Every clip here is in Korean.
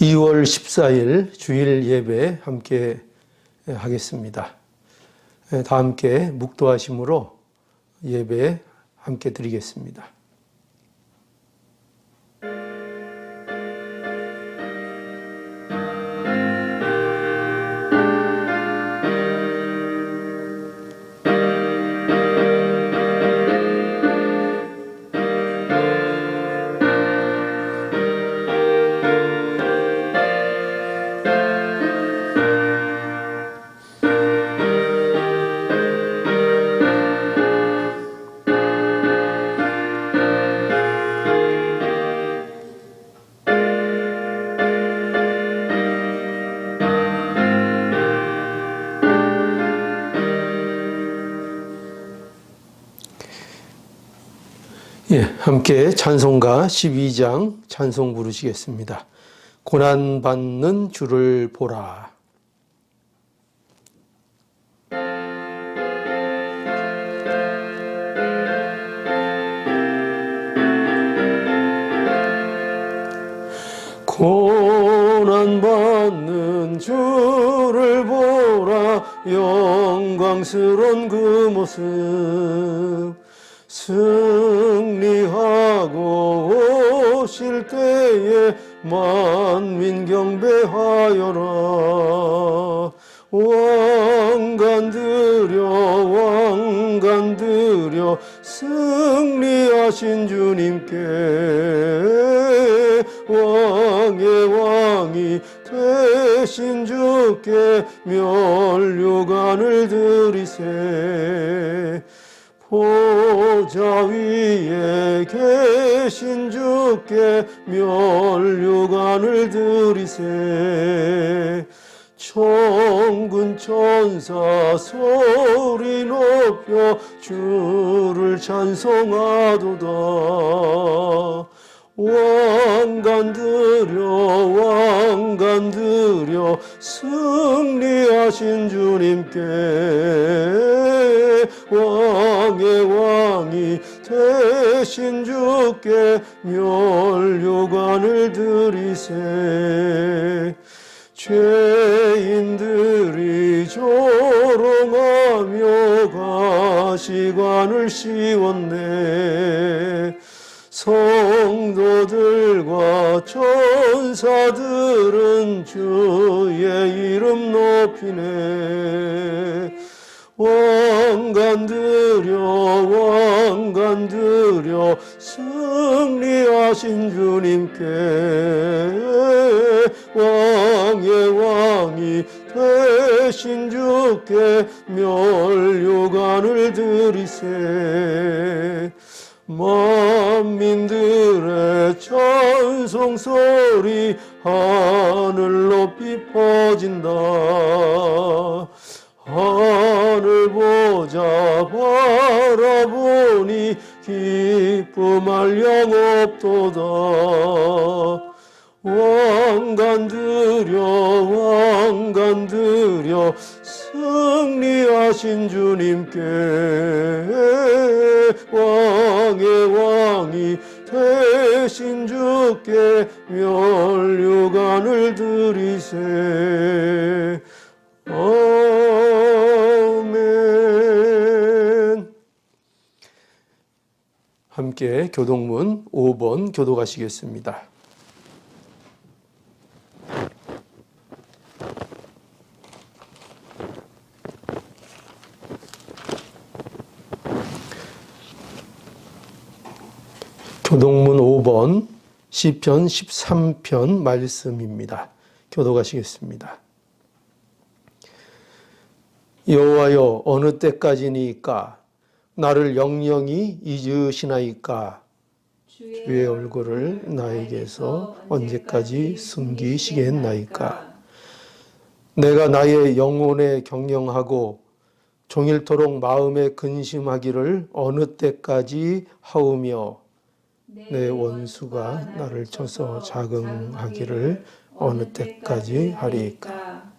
2월 14일 주일 예배 함께 하겠습니다. 다 함께 묵도하심으로 예배 함께 드리겠습니다. 함께 찬송가 12장 찬송 부르시겠습니다. 고난받는 주를 보라. 고난받는 주를 보라. 영광스러운 그 모습 승리하고 오실 때에 만민 경배하여라. 왕관 드려 승리하신 주님께 왕의 왕이 되신 주께 면류관을 드리세. 보좌 위에 계신 주께 면류관을 드리세. 천군 천사 소리 높여 주를 찬송하도다. 왕관 드려 승리하신 주님께 왕의 왕이 되신 주께 면류관을 드리세. 죄인들이 조롱하며 가시관을 씌웠네. 성도들과 천사들은 주의 이름 높이네. 왕관 드려 승리하신 주님께 왕의 왕이 되신 주께 면류관을 드리세. 만민들의 찬송소리 하늘 높이 퍼진다. 하늘 보자 바라보니 기쁨할 영 없도다. 왕관 드려 승리하신 주님께 왕의 왕이 되신 주께 면류관을 드리세. 아멘. 함께 교동문 5번 교독하시겠습니다. 교동문 5번 시편 13편 말씀입니다. 교독하시겠습니다. 여호와여, 어느 때까지니까 나를 영영히 잊으시나이까. 주의 얼굴을 나에게서 언제까지 숨기시겠나이까. 내가 나의 영혼에 경영하고 종일토록 마음에 근심하기를 어느 때까지 하오며 내 원수가 나를 쳐서 자긍하기를 어느 때까지 하리이까.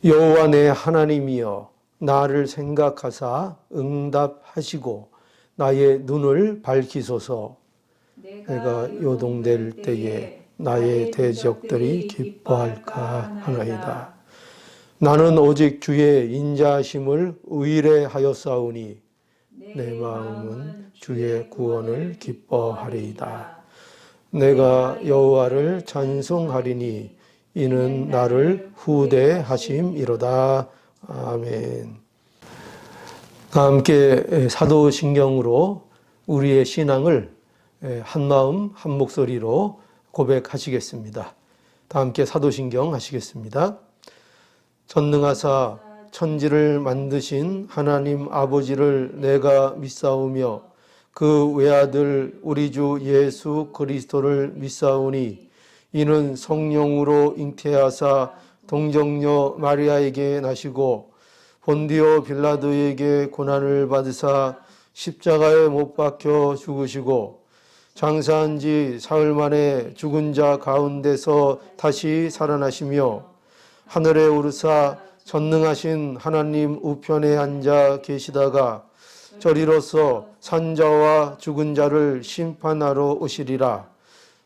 여호와 내 하나님이여, 나를 생각하사 응답하시고 나의 눈을 밝히소서. 내가 요동될 때에 나의 대적들이 기뻐할까 하나이다. 나는 오직 주의 인자하심을 의뢰하였사오니 내 마음은 주의 구원을 기뻐하리이다. 내가 여호와를 찬송하리니 이는 나를 후대하심이로다. 아멘. 함께 사도신경으로 우리의 신앙을 한마음 한목소리로 고백하시겠습니다. 다 함께 사도신경 하시겠습니다. 전능하사 천지를 만드신 하나님 아버지를 내가 믿사오며 그 외아들 우리 주 예수 그리스도를 믿사오니 이는 성령으로 잉태하사 동정녀 마리아에게 나시고 본디오 빌라도에게 고난을 받으사 십자가에 못 박혀 죽으시고 장사한 지 사흘 만에 죽은 자 가운데서 다시 살아나시며 하늘에 오르사 전능하신 하나님 우편에 앉아 계시다가 저리로서 산자와 죽은 자를 심판하러 오시리라.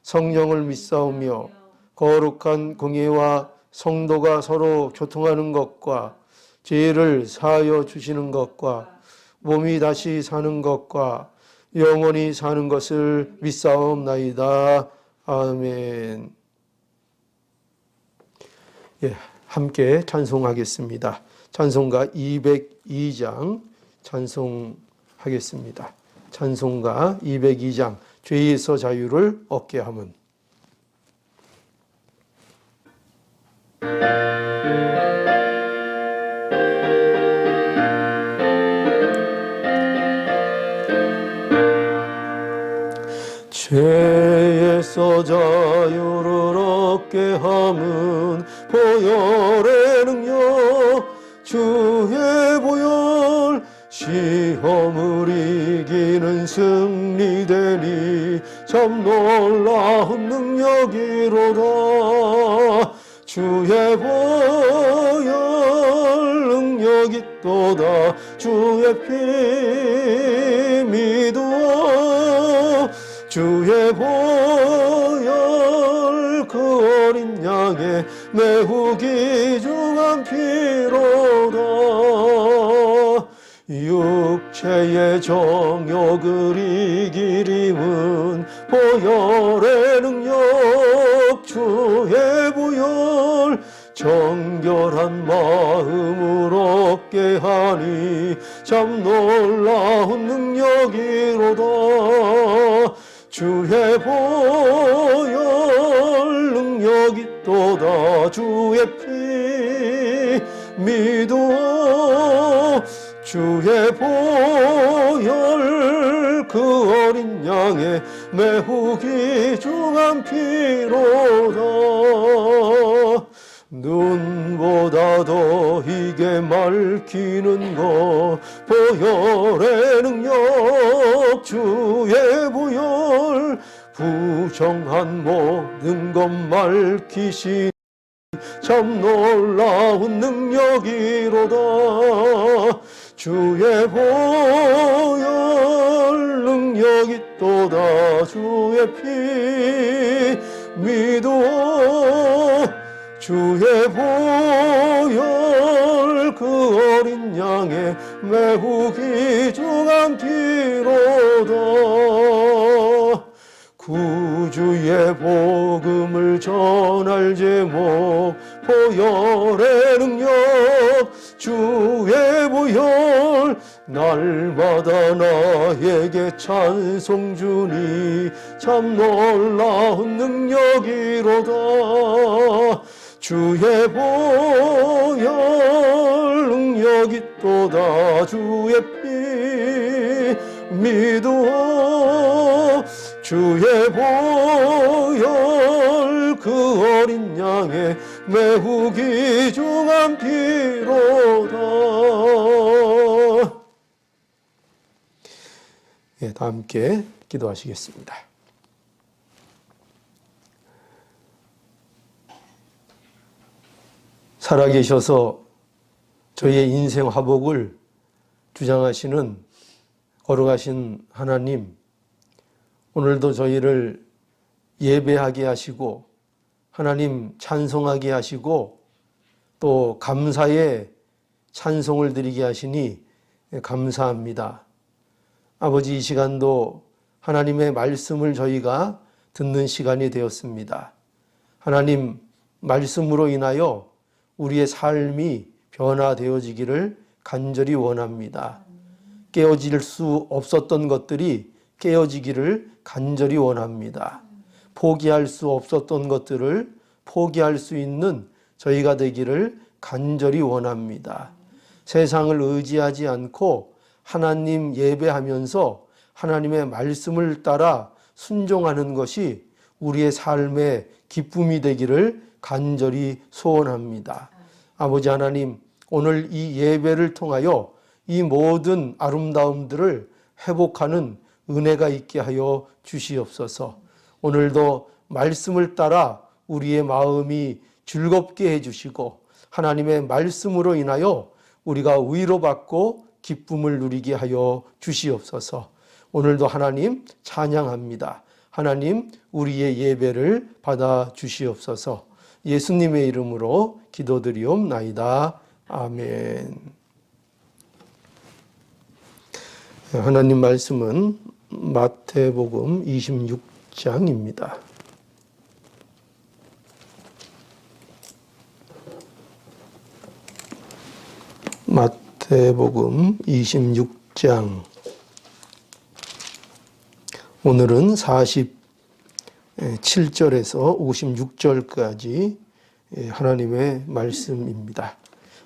성령을 믿사오며 거룩한 공예와 성도가 서로 교통하는 것과 죄를 사하여 주시는 것과 몸이 다시 사는 것과 영원히 사는 것을 믿사옵나이다. 아멘. 예, 함께 찬송하겠습니다. 찬송가 202장 찬송하겠습니다. 찬송가 202장 죄에서 자유를 얻게 함은. 죄에서 자유를 얻게 함은 보혈의 능력 주의 보혈 시험을 이기는 승리되니 참 놀라운 능력이로다. 주의 보혈 능력이 또다. 주의 피 믿어 주의 보혈 그 어린 양의 매우 귀중한 피로다. 육체의 정욕을 이기림은 보혈의 능력 주의 보혈 정결한 마음을 얻게 하니 참 놀라운 능력이로다. 주의 보혈 능력이 또다. 주의 피 믿어 주의 보혈 그 어린 양의 매우 귀중한 피로다. 눈보다 더 이게 맑히는 것 보혈의 능력 주의 보혈 부정한 모든 것 맑히시니 참 놀라운 능력이로다. 주의 보혈 능력이 또다. 주의 피 믿어 주의 보혈 그 어린 양의 매우 귀중한 피로다. 구주의 복음을 전할 제목 보혈의 능력 주의 보혈 날마다 나에게 찬송 주니 참 놀라운 능력이로다. 주의 보혈 능력이 또다. 주의 피 믿어 주의 보혈 그 어린 양의 매우 귀중한 피로다. 예, 다 함께 기도하시겠습니다. 살아계셔서 저희의 인생 화복을 주장하시는 거룩하신 하나님, 오늘도 저희를 예배하게 하시고 하나님 찬송하게 하시고 또 감사의 찬송을 드리게 하시니 감사합니다. 아버지, 이 시간도 하나님의 말씀을 저희가 듣는 시간이 되었습니다. 하나님 말씀으로 인하여 우리의 삶이 변화되어지기를 간절히 원합니다. 깨어질 수 없었던 것들이 깨어지기를 간절히 원합니다. 포기할 수 없었던 것들을 포기할 수 있는 저희가 되기를 간절히 원합니다. 세상을 의지하지 않고 하나님 예배하면서 하나님의 말씀을 따라 순종하는 것이 우리의 삶의 기쁨이 되기를 간절히 소원합니다. 아버지 하나님, 오늘 이 예배를 통하여 이 모든 아름다움들을 회복하는 은혜가 있게 하여 주시옵소서. 오늘도 말씀을 따라 우리의 마음이 즐겁게 해주시고 하나님의 말씀으로 인하여 우리가 위로받고 기쁨을 누리게 하여 주시옵소서. 오늘도 하나님 찬양합니다. 하나님, 우리의 예배를 받아 주시옵소서. 예수님의 이름으로 기도드리옵나이다. 아멘. 하나님 말씀은 마태복음 26장입니다. 마태복음 26장. 오늘은 47절에서 56절까지 하나님의 말씀입니다.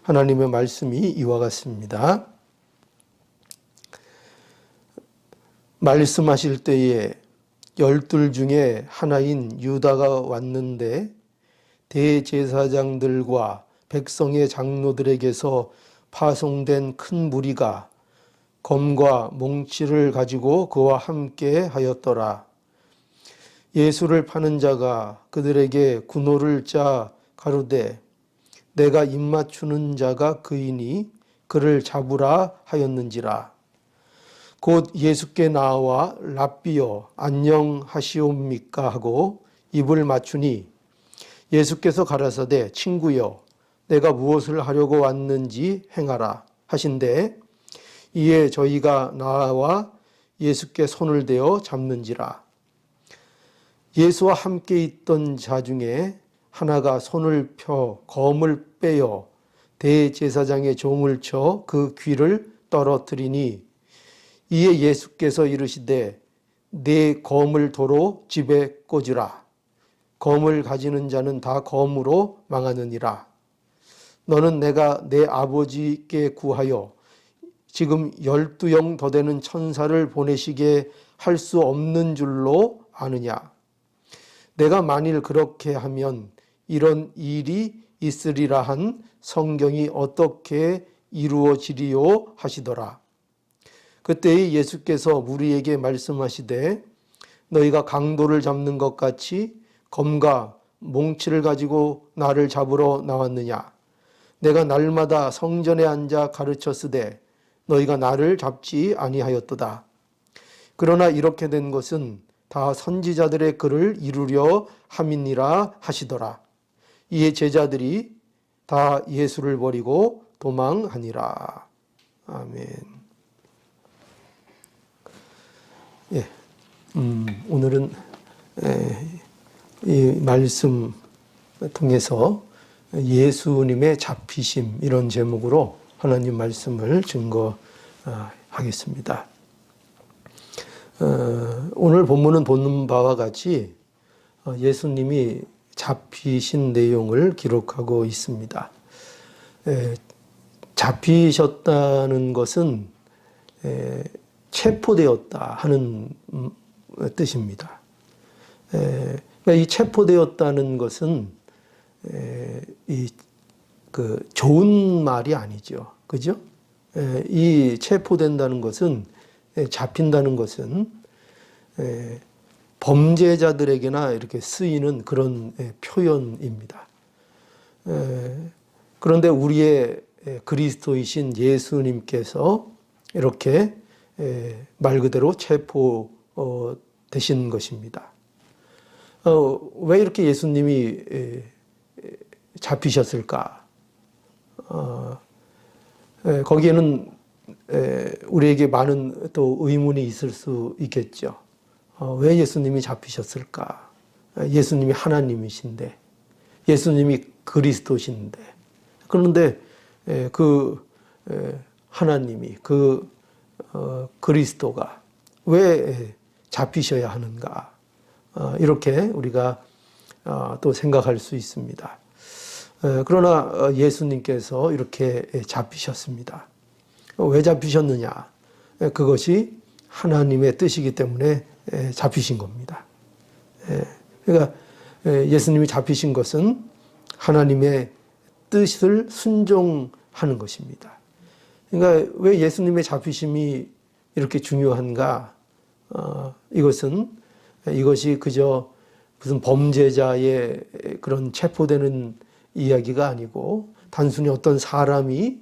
하나님의 말씀이 이와 같습니다. 말씀하실 때에 12 중에 하나인 유다가 왔는데 대제사장들과 백성의 장로들에게서 파송된 큰 무리가 검과 몽치를 가지고 그와 함께 하였더라. 예수를 파는 자가 그들에게 군호를 짜 가로되 내가 입맞추는 자가 그이니 그를 잡으라 하였는지라. 곧 예수께 나와 랍비여 안녕하시옵니까 하고 입을 맞추니 예수께서 가라사대 친구여 내가 무엇을 하려고 왔는지 행하라 하신대 이에 저희가 나와 예수께 손을 대어 잡는지라. 예수와 함께 있던 자 중에 하나가 손을 펴 검을 빼어 대제사장의 종을 쳐 그 귀를 떨어뜨리니 이에 예수께서 이르시되 내 검을 도로 집에 꽂으라. 검을 가지는 자는 다 검으로 망하느니라. 너는 내가 내 아버지께 구하여 지금 12영 더 되는 천사를 보내시게 할 수 없는 줄로 아느냐. 내가 만일 그렇게 하면 이런 일이 있으리라 한 성경이 어떻게 이루어지리요 하시더라. 그때 예수께서 무리에게 말씀하시되 너희가 강도를 잡는 것 같이 검과 몽치를 가지고 나를 잡으러 나왔느냐. 내가 날마다 성전에 앉아 가르쳤으되 너희가 나를 잡지 아니하였도다. 그러나 이렇게 된 것은 다 선지자들의 글을 이루려 함이니라 하시더라. 이에 제자들이 다 예수를 버리고 도망하니라. 아멘. 예, 오늘은 이 말씀 통해서 예수님의 잡히심 이런 제목으로 하나님 말씀을 증거하겠습니다. 오늘 본문은 보는 바와 같이 예수님이 잡히신 내용을 기록하고 있습니다. 잡히셨다는 것은 체포되었다 하는 뜻입니다. 그러니까 이 체포되었다는 것은 좋은 말이 아니죠. 그죠? 이 체포된다는 것은, 잡힌다는 것은 범죄자들에게나 이렇게 쓰이는 그런 표현입니다. 그런데 우리의 그리스도이신 예수님께서 이렇게 말 그대로 체포되신 것입니다. 왜 이렇게 예수님이 잡히셨을까? 거기에는 우리에게 많은 또 의문이 있을 수 있겠죠. 왜 예수님이 잡히셨을까? 예수님이 하나님이신데, 예수님이 그리스도신데, 그런데 그 하나님이 그리스도가 왜 잡히셔야 하는가? 이렇게 우리가 또 생각할 수 있습니다. 그러나 예수님께서 이렇게 잡히셨습니다. 왜 잡히셨느냐? 그것이 하나님의 뜻이기 때문에 잡히신 겁니다. 그러니까 예수님이 잡히신 것은 하나님의 뜻을 순종하는 것입니다. 그러니까 왜 예수님의 잡히심이 이렇게 중요한가? 이것이 그저 무슨 범죄자의 그런 체포되는 이야기가 아니고 단순히 어떤 사람이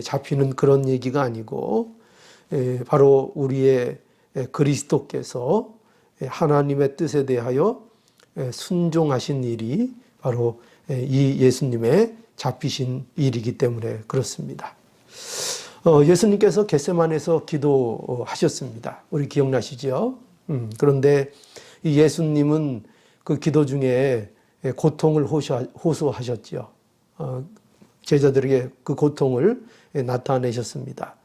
잡히는 그런 얘기가 아니고 바로 우리의 그리스도께서 하나님의 뜻에 대하여 순종하신 일이 바로 이 예수님의 잡히신 일이기 때문에 그렇습니다. 예수님께서 겟세마네에서 기도하셨습니다. 우리 기억나시죠? 그런데 이 예수님은 그 기도 중에 고통을 호소하셨죠. 제자들에게 그 고통을 나타내셨습니다.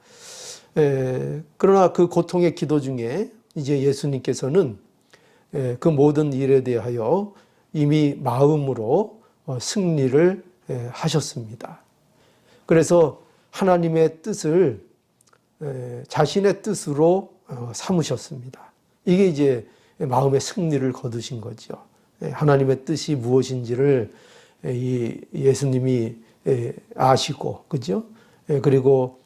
그러나 그 고통의 기도 중에 이제 예수님께서는 그 모든 일에 대하여 이미 마음으로 승리를 하셨습니다. 그래서 하나님의 뜻을 자신의 뜻으로 삼으셨습니다. 이게 이제 마음의 승리를 거두신 거죠. 하나님의 뜻이 무엇인지를 이 예수님이 아시고, 그죠? 그리고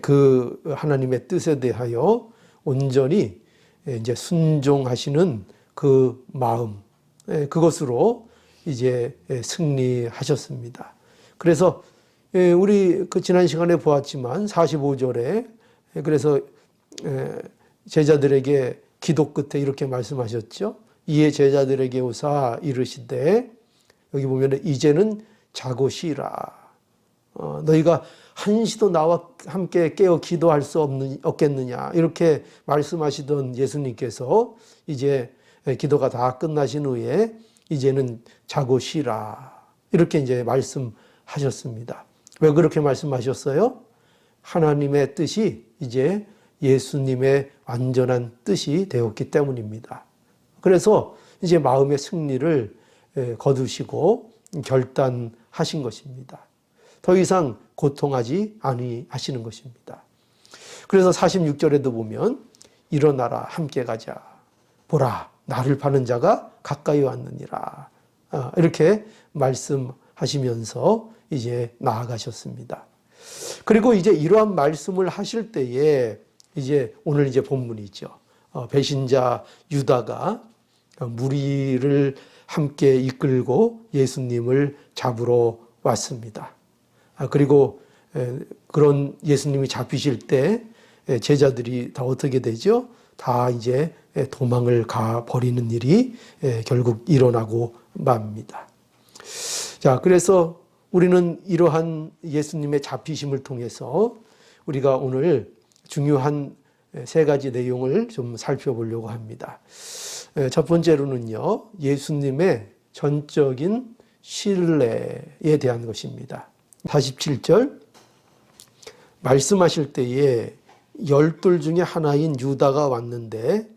그 하나님의 뜻에 대하여 온전히 이제 순종하시는 그 마음, 그것으로 이제 승리하셨습니다. 그래서 우리 그 지난 시간에 보았지만 45절에 그래서 제자들에게 기도 끝에 이렇게 말씀하셨죠. 이에 제자들에게 오사 이르시되, 여기 보면 이제는 자고 쉬라. 너희가 한시도 나와 함께 깨어 기도할 수 없겠느냐, 이렇게 말씀하시던 예수님께서 이제 기도가 다 끝나신 후에 이제는 자고 쉬라, 이렇게 이제 말씀하셨습니다. 왜 그렇게 말씀하셨어요? 하나님의 뜻이 이제 예수님의 완전한 뜻이 되었기 때문입니다. 그래서 이제 마음의 승리를 거두시고 결단하신 것입니다. 더 이상 고통하지 아니하시는 것입니다. 그래서 46절에도 보면 일어나라 함께 가자. 보라 나를 파는 자가 가까이 왔느니라. 이렇게 말씀하시면서 이제 나아가셨습니다. 그리고 이제 이러한 말씀을 하실 때에 이제 오늘 이제 본문이죠. 배신자 유다가 무리를 함께 이끌고 예수님을 잡으러 왔습니다. 그리고 그런 예수님이 잡히실 때 제자들이 다 어떻게 되죠? 다 이제 도망을 가 버리는 일이 결국 일어나고 맙니다. 자, 그래서 우리는 이러한 예수님의 잡히심을 통해서 우리가 오늘 중요한 세 가지 내용을 좀 살펴보려고 합니다. 첫 번째로는요, 예수님의 전적인 신뢰에 대한 것입니다. 47절 말씀하실 때에 12 중에 하나인 유다가 왔는데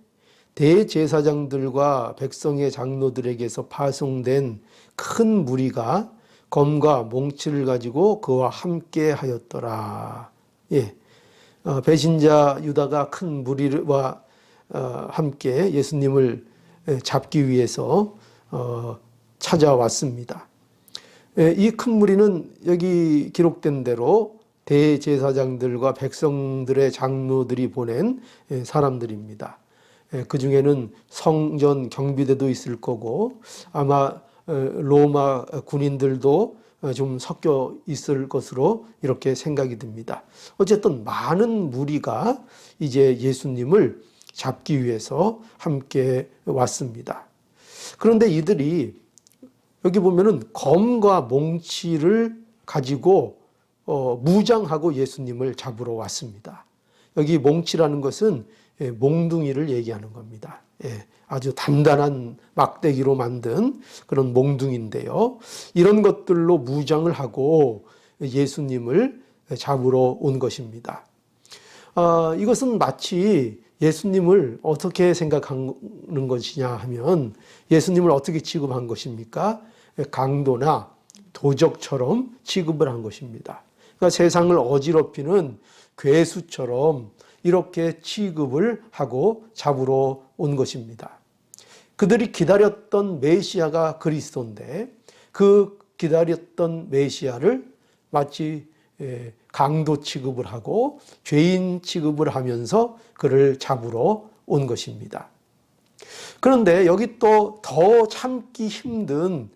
대제사장들과 백성의 장로들에게서 파송된 큰 무리가 검과 몽치를 가지고 그와 함께 하였더라. 예. 배신자 유다가 큰 무리와 함께 예수님을 잡기 위해서 찾아왔습니다. 이 큰 무리는 여기 기록된 대로 대제사장들과 백성들의 장로들이 보낸 사람들입니다. 그 중에는 성전 경비대도 있을 거고 아마 로마 군인들도 좀 섞여 있을 것으로 이렇게 생각이 듭니다. 어쨌든 많은 무리가 이제 예수님을 잡기 위해서 함께 왔습니다. 그런데 이들이 여기 보면은 검과 몽치를 가지고 무장하고 예수님을 잡으러 왔습니다. 여기 몽치라는 것은 몽둥이를 얘기하는 겁니다. 아주 단단한 막대기로 만든 그런 몽둥이인데요. 이런 것들로 무장을 하고 예수님을 잡으러 온 것입니다. 이것은 마치 예수님을 어떻게 생각하는 것이냐 하면 예수님을 어떻게 취급한 것입니까? 강도나 도적처럼 취급을 한 것입니다. 그러니까 세상을 어지럽히는 괴수처럼 이렇게 취급을 하고 잡으러 온 것입니다. 그들이 기다렸던 메시아가 그리스도인데 그 기다렸던 메시아를 마치 강도 취급을 하고 죄인 취급을 하면서 그를 잡으러 온 것입니다. 그런데 여기 또 더 참기 힘든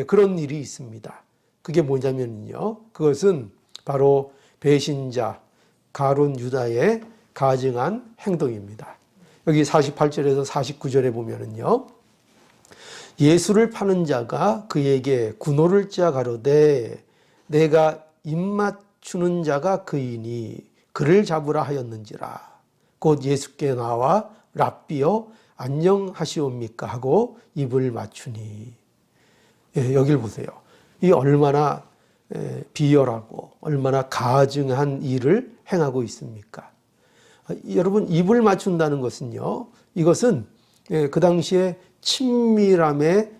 그런 일이 있습니다. 그게 뭐냐면요. 그것은 바로 배신자 가룟 유다의 가증한 행동입니다. 여기 48절에서 49절에 보면은요. 예수를 파는 자가 그에게 군호를 짜 가로되 내가 입맞추는 자가 그이니 그를 잡으라 하였는지라. 곧 예수께 나와 랍비여 안녕하시옵니까 하고 입을 맞추니. 여길 보세요. 이 얼마나 비열하고 얼마나 가증한 일을 행하고 있습니까? 여러분, 입을 맞춘다는 것은요, 이것은 그 당시에 친밀함의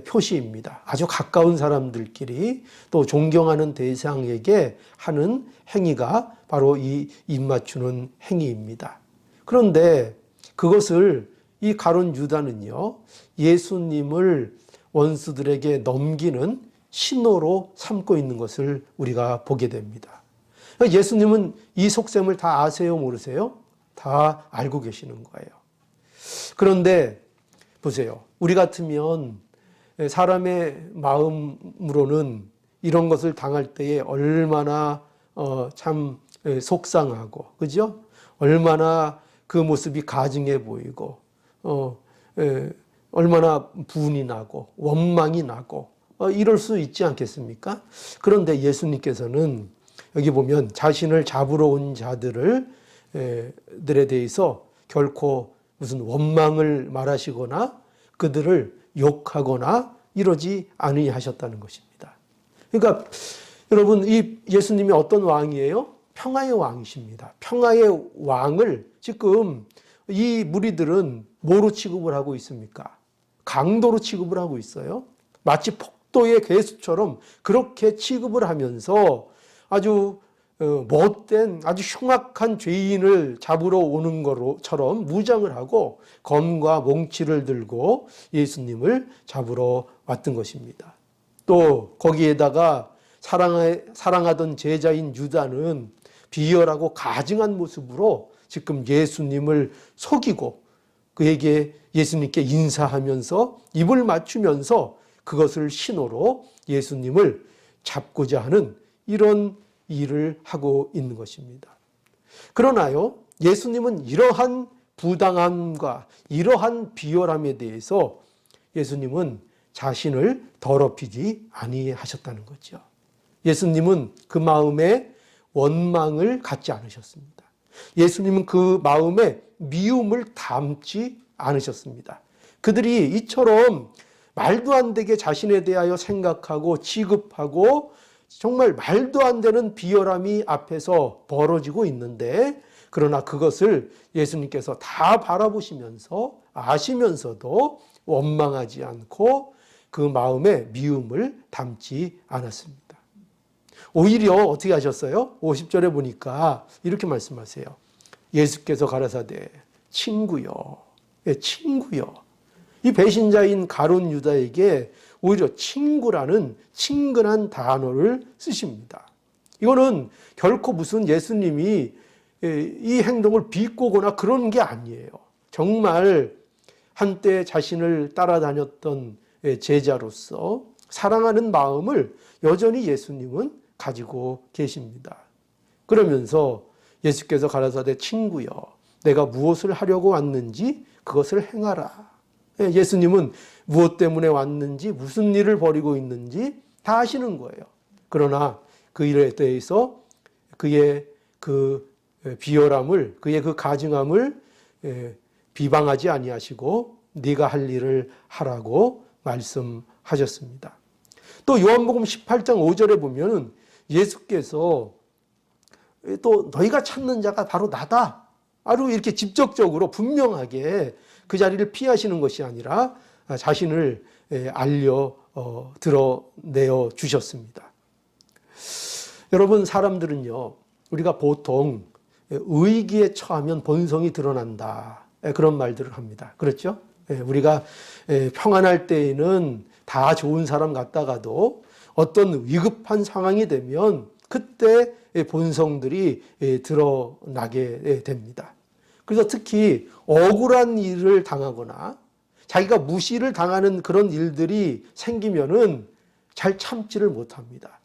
표시입니다. 아주 가까운 사람들끼리 또 존경하는 대상에게 하는 행위가 바로 이 입 맞추는 행위입니다. 그런데 그것을 이 가룟 유다는요, 예수님을 원수들에게 넘기는 신호로 삼고 있는 것을 우리가 보게 됩니다. 예수님은 이 속셈을 다 아세요, 모르세요? 다 알고 계시는 거예요. 그런데 보세요. 우리 같으면 사람의 마음으로는 이런 것을 당할 때에 얼마나 참 속상하고, 그죠? 얼마나 그 모습이 가증해 보이고, 얼마나 분이 나고, 원망이 나고, 이럴 수 있지 않겠습니까? 그런데 예수님께서는 여기 보면 자신을 잡으러 온 자들에 대해서 결코 무슨 원망을 말하시거나 그들을 욕하거나 이러지 아니하셨다는 것입니다. 그러니까 여러분, 이 예수님이 어떤 왕이에요? 평화의 왕이십니다. 평화의 왕을 지금 이 무리들은 뭐로 취급을 하고 있습니까? 강도로 취급을 하고 있어요. 마치 폭도의 괴수처럼 그렇게 취급을 하면서 아주 못된 아주 흉악한 죄인을 잡으러 오는 것처럼 무장을 하고 검과 몽치를 들고 예수님을 잡으러 왔던 것입니다. 또 거기에다가 사랑하던 제자인 유다는 비열하고 가증한 모습으로 지금 예수님을 속이고 그에게 예수님께 인사하면서 입을 맞추면서 그것을 신호로 예수님을 잡고자 하는 이런 일을 하고 있는 것입니다. 그러나요, 예수님은 이러한 부당함과 이러한 비열함에 대해서 예수님은 자신을 더럽히지 아니하셨다는 거죠. 예수님은 그 마음에 원망을 갖지 않으셨습니다. 예수님은 그 마음에 미움을 담지 않으셨습니다. 그들이 이처럼 말도 안 되게 자신에 대하여 생각하고 취급하고 정말 말도 안 되는 비열함이 앞에서 벌어지고 있는데, 그러나 그것을 예수님께서 다 바라보시면서 아시면서도 원망하지 않고 그 마음에 미움을 담지 않았습니다. 오히려 어떻게 하셨어요? 50절에 보니까 이렇게 말씀하세요. 예수께서 가라사대 친구요. 친구요. 이 배신자인 가룟 유다에게 오히려 친구라는 친근한 단어를 쓰십니다. 이거는 결코 무슨 예수님이 이 행동을 비꼬거나 그런 게 아니에요. 정말 한때 자신을 따라다녔던 제자로서 사랑하는 마음을 여전히 예수님은 가지고 계십니다. 그러면서 예수께서 가라사대 친구여, 내가 무엇을 하려고 왔는지 그것을 행하라. 예수님은 무엇 때문에 왔는지, 무슨 일을 벌이고 있는지 다 아시는 거예요. 그러나 그 일에 대해서 그의 그 비열함을, 그의 그 가증함을 비방하지 아니하시고 네가 할 일을 하라고 말씀하셨습니다. 또 요한복음 18장 5절에 보면 예수께서 또 너희가 찾는 자가 바로 나다. 바로 이렇게 직접적으로 분명하게 그 자리를 피하시는 것이 아니라 자신을 드러내어 주셨습니다. 여러분, 사람들은요, 우리가 보통 의기에 처하면 본성이 드러난다, 그런 말들을 합니다. 그렇죠? 우리가 평안할 때에는 다 좋은 사람 같다가도 어떤 위급한 상황이 되면 그때 본성들이 드러나게 됩니다. 그래서 특히 억울한 일을 당하거나 자기가 무시를 당하는 그런 일들이 생기면은 잘 참지를 못합니다.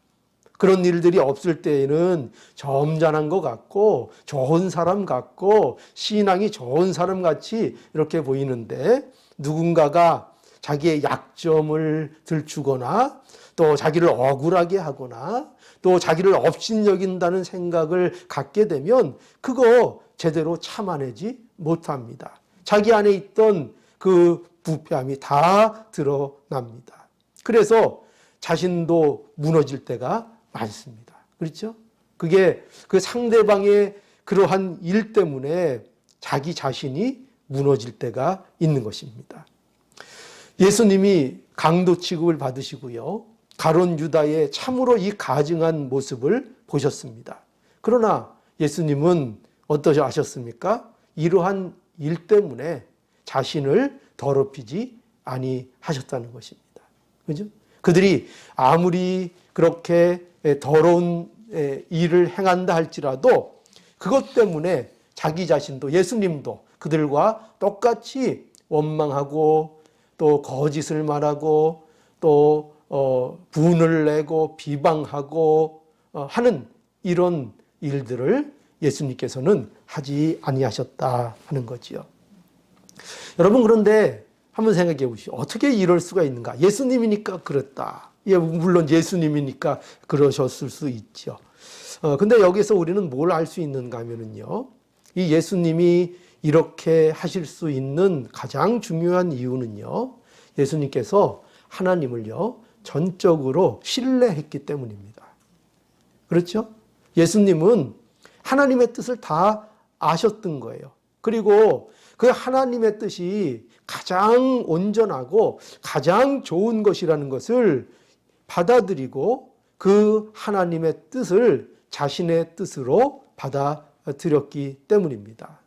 그런 일들이 없을 때에는 점잖은 것 같고 좋은 사람 같고 신앙이 좋은 사람 같이 이렇게 보이는데, 누군가가 자기의 약점을 들추거나 또 자기를 억울하게 하거나 또 자기를 업신여긴다는 생각을 갖게 되면 그거 제대로 참아내지 못합니다. 자기 안에 있던 그 부패함이 다 드러납니다. 그래서 자신도 무너질 때가 많습니다. 그렇죠? 그게 그 상대방의 그러한 일 때문에 자기 자신이 무너질 때가 있는 것입니다. 예수님이 강도 취급을 받으시고요, 가룟 유다의 참으로 이 가증한 모습을 보셨습니다. 그러나 예수님은 어떠하셨습니까? 이러한 일 때문에 자신을 더럽히지 아니하셨다는 것입니다. 그죠? 그들이 아무리 그렇게 더러운 일을 행한다 할지라도 그것 때문에 자기 자신도, 예수님도 그들과 똑같이 원망하고 또 거짓을 말하고 또 분을 내고 비방하고 하는 이런 일들을 예수님께서는 하지 아니하셨다 하는 거지요. 여러분, 그런데 한번 생각해 보시오. 어떻게 이럴 수가 있는가? 예수님이니까 그랬다. 물론 예수님이니까 그러셨을 수 있죠. 근데 여기서 우리는 뭘 알 수 있는가 하면은요, 이 예수님이 이렇게 하실 수 있는 가장 중요한 이유는요, 예수님께서 하나님을요, 전적으로 신뢰했기 때문입니다. 그렇죠? 예수님은 하나님의 뜻을 다 아셨던 거예요. 그리고 그 하나님의 뜻이 가장 온전하고 가장 좋은 것이라는 것을 받아들이고 그 하나님의 뜻을 자신의 뜻으로 받아들였기 때문입니다.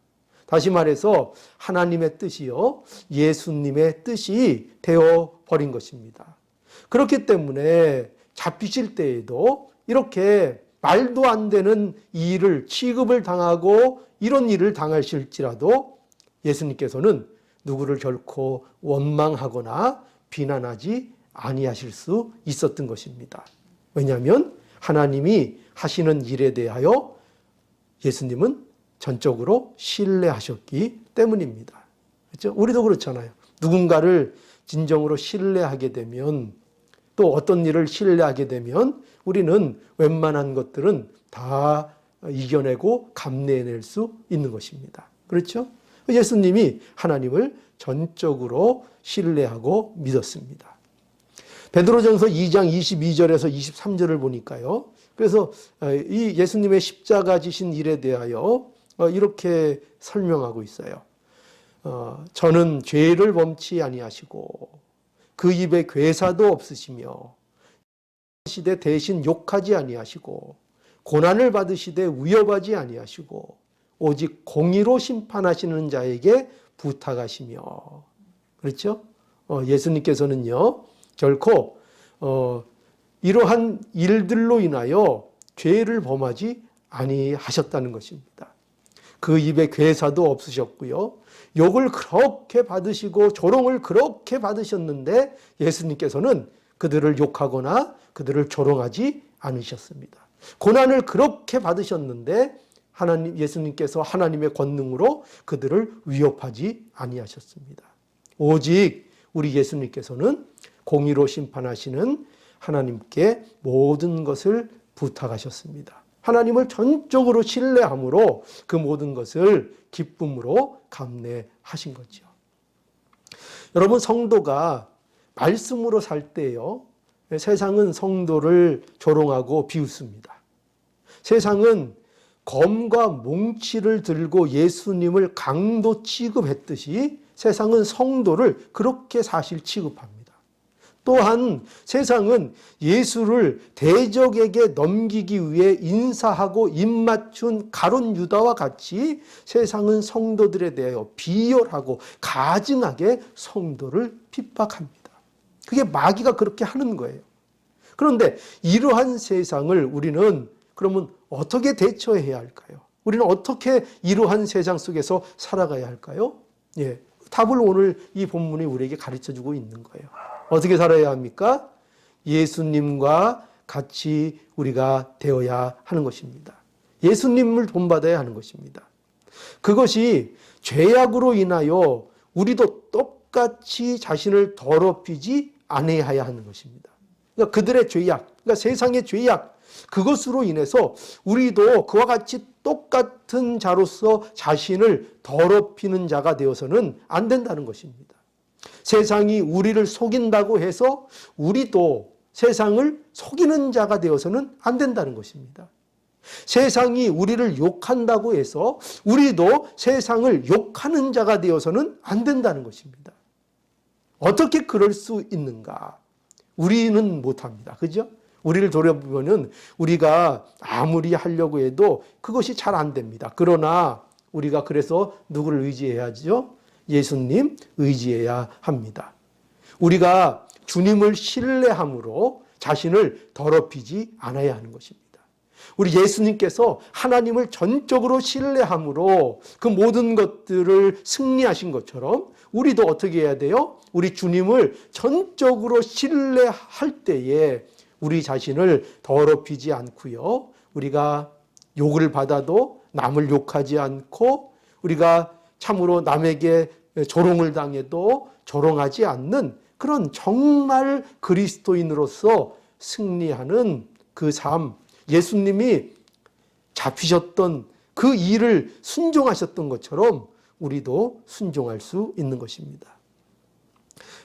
다시 말해서 하나님의 뜻이요, 예수님의 뜻이 되어버린 것입니다. 그렇기 때문에 잡히실 때에도 이렇게 말도 안 되는 일을, 취급을 당하고 이런 일을 당하실지라도 예수님께서는 누구를 결코 원망하거나 비난하지 아니하실 수 있었던 것입니다. 왜냐하면 하나님이 하시는 일에 대하여 예수님은 전적으로 신뢰하셨기 때문입니다. 그렇죠? 우리도 그렇잖아요. 누군가를 진정으로 신뢰하게 되면, 또 어떤 일을 신뢰하게 되면 우리는 웬만한 것들은 다 이겨내고 감내해낼 수 있는 것입니다. 그렇죠? 예수님이 하나님을 전적으로 신뢰하고 믿었습니다. 베드로전서 2장 22절에서 23절을 보니까요, 그래서 이 예수님의 십자가 지신 일에 대하여 이렇게 설명하고 있어요. 저는 죄를 범치 아니하시고 그 입에 괴사도 없으시며 시대 대신 욕하지 아니하시고 고난을 받으시되 위협하지 아니하시고 오직 공의로 심판하시는 자에게 부탁하시며. 그렇죠? 예수님께서는요, 결코 이러한 일들로 인하여 죄를 범하지 아니하셨다는 것입니다. 그 입에 괴사도 없으셨고요, 욕을 그렇게 받으시고 조롱을 그렇게 받으셨는데 예수님께서는 그들을 욕하거나 그들을 조롱하지 않으셨습니다. 고난을 그렇게 받으셨는데 예수님께서 하나님의 권능으로 그들을 위협하지 아니하셨습니다. 오직 우리 예수님께서는 공의로 심판하시는 하나님께 모든 것을 부탁하셨습니다. 하나님을 전적으로 신뢰함으로 그 모든 것을 기쁨으로 감내하신 거죠. 여러분, 성도가 말씀으로 살 때요, 세상은 성도를 조롱하고 비웃습니다. 세상은 검과 몽치를 들고 예수님을 강도 취급했듯이 세상은 성도를 그렇게 사실 취급합니다. 또한 세상은 예수를 대적에게 넘기기 위해 인사하고 입맞춘 가룟 유다와 같이 세상은 성도들에 대하여 비열하고 가증하게 성도를 핍박합니다. 그게 마귀가 그렇게 하는 거예요. 그런데 이러한 세상을 우리는 그러면 어떻게 대처해야 할까요? 우리는 어떻게 이러한 세상 속에서 살아가야 할까요? 답을 오늘 이 본문이 우리에게 가르쳐주고 있는 거예요. 어떻게 살아야 합니까? 예수님과 같이 우리가 되어야 하는 것입니다. 예수님을 본받아야 하는 것입니다. 그것이 죄악으로 인하여 우리도 똑같이 자신을 더럽히지 않아야 하는 것입니다. 그러니까 그들의 죄악, 그러니까 세상의 죄악, 그것으로 인해서 우리도 그와 같이 똑같은 자로서 자신을 더럽히는 자가 되어서는 안 된다는 것입니다. 세상이 우리를 속인다고 해서 우리도 세상을 속이는 자가 되어서는 안 된다는 것입니다. 세상이 우리를 욕한다고 해서 우리도 세상을 욕하는 자가 되어서는 안 된다는 것입니다. 어떻게 그럴 수 있는가? 우리는 못합니다. 그죠? 우리를 돌아보면 우리가 아무리 하려고 해도 그것이 잘 안 됩니다. 그러나 우리가 그래서 누구를 의지해야죠? 예수님 의지해야 합니다. 우리가 주님을 신뢰함으로 자신을 더럽히지 않아야 하는 것입니다. 우리 예수님께서 하나님을 전적으로 신뢰함으로 그 모든 것들을 승리하신 것처럼 우리도 어떻게 해야 돼요? 우리 주님을 전적으로 신뢰할 때에 우리 자신을 더럽히지 않고요. 우리가 욕을 받아도 남을 욕하지 않고 우리가 참으로 남에게 조롱을 당해도 조롱하지 않는 그런 정말 그리스도인으로서 승리하는 그 삶, 예수님이 잡히셨던 그 일을 순종하셨던 것처럼 우리도 순종할 수 있는 것입니다.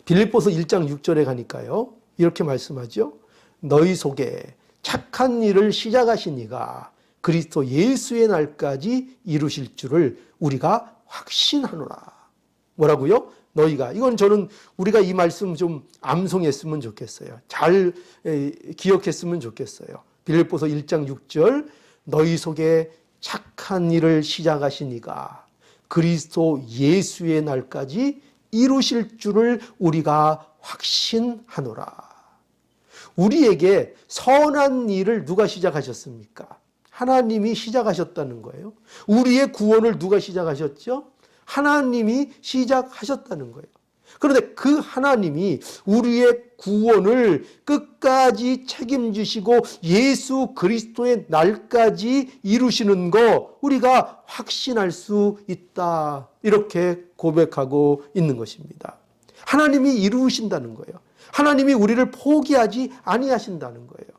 빌립보서 1장 6절에 가니까요, 이렇게 말씀하죠. 너희 속에 착한 일을 시작하신 이가 그리스도 예수의 날까지 이루실 줄을 우리가 확신하노라. 뭐라고요? 너희가. 이건 저는 우리가 이 말씀 좀 암송했으면 좋겠어요. 잘 기억했으면 좋겠어요. 빌립보서 1장 6절 너희 속에 착한 일을 시작하신 이가 그리스도 예수의 날까지 이루실 줄을 우리가 확신하노라. 우리에게 선한 일을 누가 시작하셨습니까? 하나님이 시작하셨다는 거예요. 우리의 구원을 누가 시작하셨죠? 하나님이 시작하셨다는 거예요. 그런데 그 하나님이 우리의 구원을 끝까지 책임지시고 예수 그리스도의 날까지 이루시는 거 우리가 확신할 수 있다. 이렇게 고백하고 있는 것입니다. 하나님이 이루신다는 거예요. 하나님이 우리를 포기하지 아니하신다는 거예요.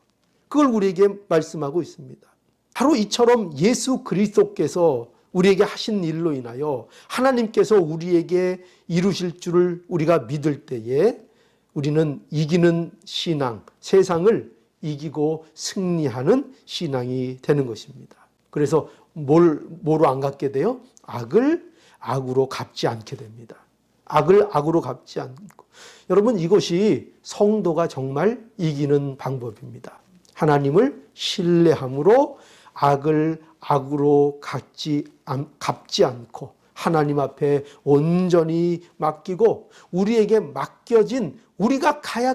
그걸 우리에게 말씀하고 있습니다. 바로 이처럼 예수 그리스도께서 우리에게 하신 일로 인하여 하나님께서 우리에게 이루실 줄을 우리가 믿을 때에 우리는 이기는 신앙, 세상을 이기고 승리하는 신앙이 되는 것입니다. 그래서 뭐로 안 갚게 돼요? 악을 악으로 갚지 않게 됩니다. 악을 악으로 갚지 않고. 여러분, 이것이 성도가 정말 이기는 방법입니다. 하나님을 신뢰함으로 악을 악으로 갚지 않고 하나님 앞에 온전히 맡기고 우리에게 맡겨진 우리가 가야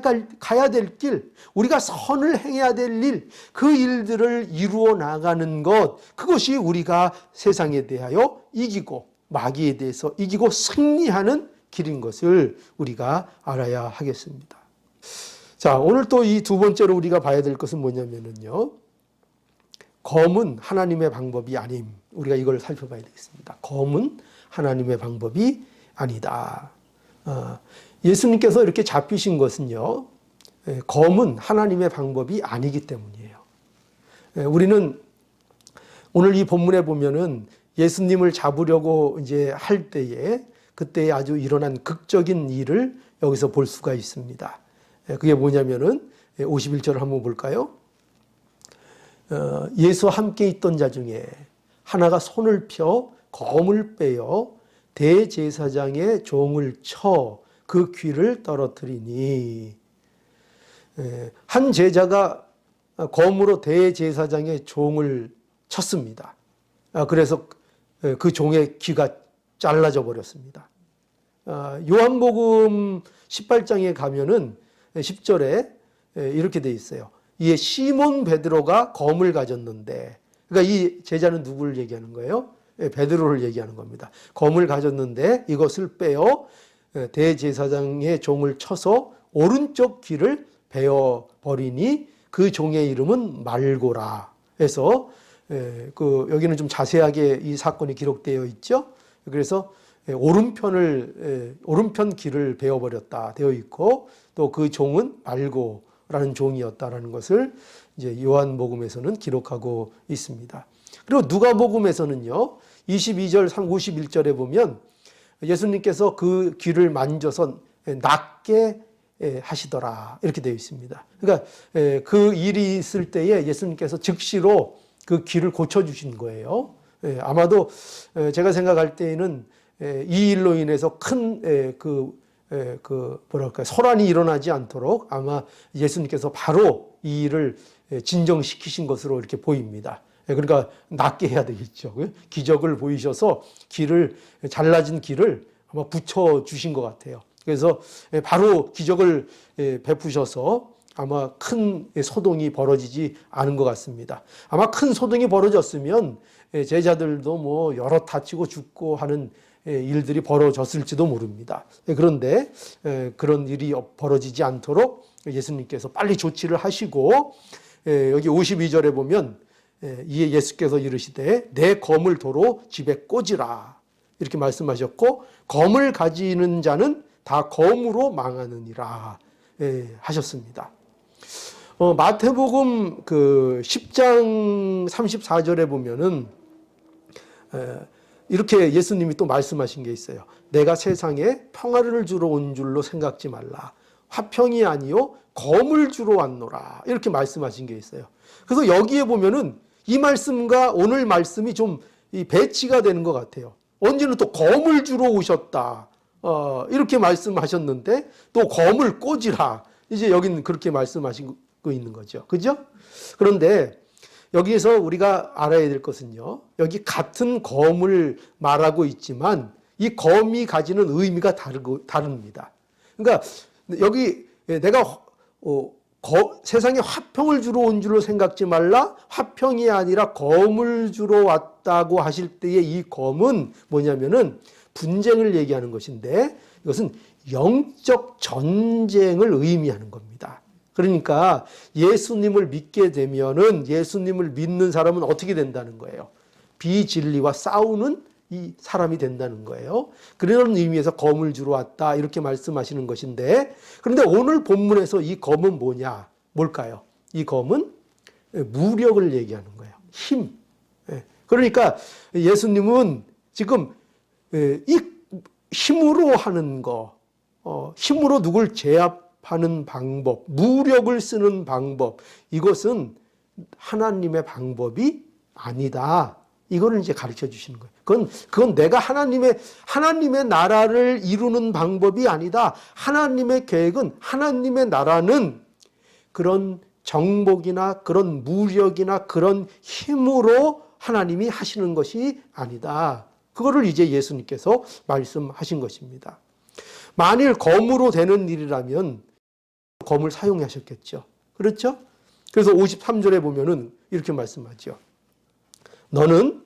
될 길, 우리가 선을 행해야 될 일, 그 일들을 이루어 나가는 것, 그것이 우리가 세상에 대하여 이기고 마귀에 대해서 이기고 승리하는 길인 것을 우리가 알아야 하겠습니다. 자, 오늘 또 이 두 번째로 우리가 봐야 될 것은 뭐냐면요. 검은 하나님의 방법이 아님. 우리가 이걸 살펴봐야 되겠습니다. 검은 하나님의 방법이 아니다. 예수님께서 이렇게 잡히신 것은요, 검은 하나님의 방법이 아니기 때문이에요. 우리는 오늘 이 본문에 보면은 예수님을 잡으려고 이제 할 때에 그때 아주 일어난 극적인 일을 여기서 볼 수가 있습니다. 그게 뭐냐면은 51절을 한번 볼까요? 예수와 함께 있던 자 중에 하나가 손을 펴 검을 빼어 대제사장의 종을 쳐 그 귀를 떨어뜨리니, 한 제자가 검으로 대제사장의 종을 쳤습니다. 그래서 그 종의 귀가 잘라져 버렸습니다. 요한복음 18장에 가면은 10절에 이렇게 돼 있어요. 이에 시몬 베드로가 검을 가졌는데, 그러니까 이 제자는 누구를 얘기하는 거예요? 베드로를 얘기하는 겁니다. 검을 가졌는데 이것을 빼어 대제사장의 종을 쳐서 오른쪽 귀를 베어 버리니 그 종의 이름은 말고라 해서, 여기는 좀 자세하게 이 사건이 기록되어 있죠. 그래서 오른편 귀를 베어 버렸다 되어 있고, 또 그 종은 말고라는 종이었다라는 것을 이제 요한복음에서는 기록하고 있습니다. 그리고 누가복음에서는요, 22절 51절에 보면 예수님께서 그 귀를 만져서 낫게 하시더라 이렇게 되어 있습니다. 그러니까 그 일이 있을 때에 예수님께서 즉시로 그 귀를 고쳐주신 거예요. 아마도 제가 생각할 때에는 이 일로 인해서 큰 소란이 일어나지 않도록 아마 예수님께서 바로 이 일을 진정시키신 것으로 이렇게 보입니다. 그러니까 낫게 해야 되겠죠. 기적을 보이셔서 잘라진 귀를 아마 붙여주신 것 같아요. 그래서 바로 기적을 베푸셔서 아마 큰 소동이 벌어지지 않은 것 같습니다. 아마 큰 소동이 벌어졌으면 제자들도 뭐 여러 다치고 죽고 하는 일들이 벌어졌을지도 모릅니다. 그런데 그런 일이 벌어지지 않도록 예수님께서 빨리 조치를 하시고, 여기 52절에 보면 이에 예수께서 이르시되 내 검을 도로 집에 꽂으라 이렇게 말씀하셨고, 검을 가지는 자는 다 검으로 망하느니라 하셨습니다. 마태복음 10장 34절에 보면은 이렇게 예수님이 또 말씀하신 게 있어요. 내가 세상에 평화를 주러 온 줄로 생각지 말라. 화평이 아니요 검을 주러 왔노라. 이렇게 말씀하신 게 있어요. 그래서 여기에 보면은 이 말씀과 오늘 말씀이 좀 배치가 되는 것 같아요. 언제는 또 검을 주러 오셨다. 이렇게 말씀하셨는데 또 검을 꽂으라. 이제 여기는 그렇게 말씀하시고 있는 거죠. 그죠? 그런데 여기에서 우리가 알아야 될 것은요, 여기 같은 검을 말하고 있지만 이 검이 가지는 의미가 다릅니다. 그러니까 여기 내가 세상에 화평을 주러 온 줄로 생각지 말라. 화평이 아니라 검을 주러 왔다고 하실 때의 이 검은 뭐냐면은 분쟁을 얘기하는 것인데, 이것은 영적 전쟁을 의미하는 겁니다. 그러니까 예수님을 믿게 되면은, 예수님을 믿는 사람은 어떻게 된다는 거예요? 비진리와 싸우는 이 사람이 된다는 거예요. 그런 의미에서 검을 주러 왔다 이렇게 말씀하시는 것인데, 그런데 오늘 본문에서 이 검은 뭐냐? 뭘까요? 이 검은 무력을 얘기하는 거예요. 힘. 그러니까 예수님은 지금 이 힘으로 하는 거, 힘으로 누굴 제압하는 방법, 무력을 쓰는 방법, 이것은 하나님의 방법이 아니다. 이거를 이제 가르쳐 주시는 거예요. 그건 내가 하나님의 나라를 이루는 방법이 아니다. 하나님의 계획은, 하나님의 나라는 그런 정복이나 그런 무력이나 그런 힘으로 하나님이 하시는 것이 아니다. 그거를 이제 예수님께서 말씀하신 것입니다. 만일 검으로 되는 일이라면 검을 사용하셨겠죠. 그렇죠? 그래서 53절에 보면은 이렇게 말씀하죠. 너는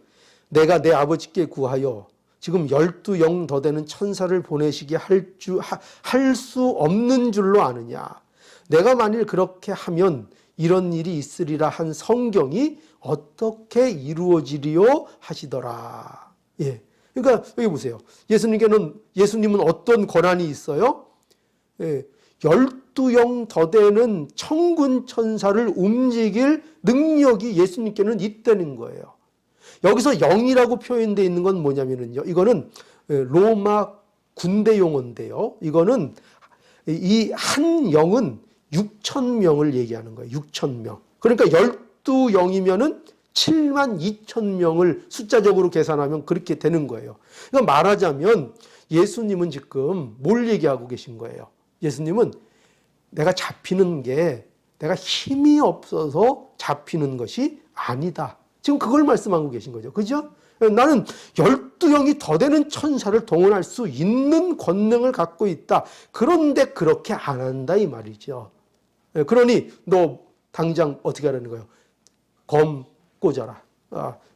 내가 내 아버지께 구하여 지금 12영 더 되는 천사를 보내시게 할 수 없는 줄로 아느냐. 내가 만일 그렇게 하면 이런 일이 있으리라 한 성경이 어떻게 이루어지리요 하시더라. 예. 그러니까 여기 보세요. 예수님은 어떤 권한이 있어요? 12영 더 되는 천군 천사를 움직일 능력이 예수님께는 있다는 거예요. 여기서 영이라고 표현되어 있는 건 뭐냐면요. 이거는 로마 군대 용어인데요. 이거는 이 한 영은 6,000명을 얘기하는 거예요. 6,000명. 그러니까 12영이면은 7만 2천 명을 숫자적으로 계산하면 그렇게 되는 거예요. 그러니까 말하자면 예수님은 지금 뭘 얘기하고 계신 거예요? 예수님은 내가 잡히는 게 내가 힘이 없어서 잡히는 것이 아니다. 지금 그걸 말씀하고 계신 거죠. 그죠? 나는 12영이 더 되는 천사를 동원할 수 있는 권능을 갖고 있다. 그런데 그렇게 안 한다 이 말이죠. 그러니 너 당장 어떻게 하라는 거예요? 검 꽂아라.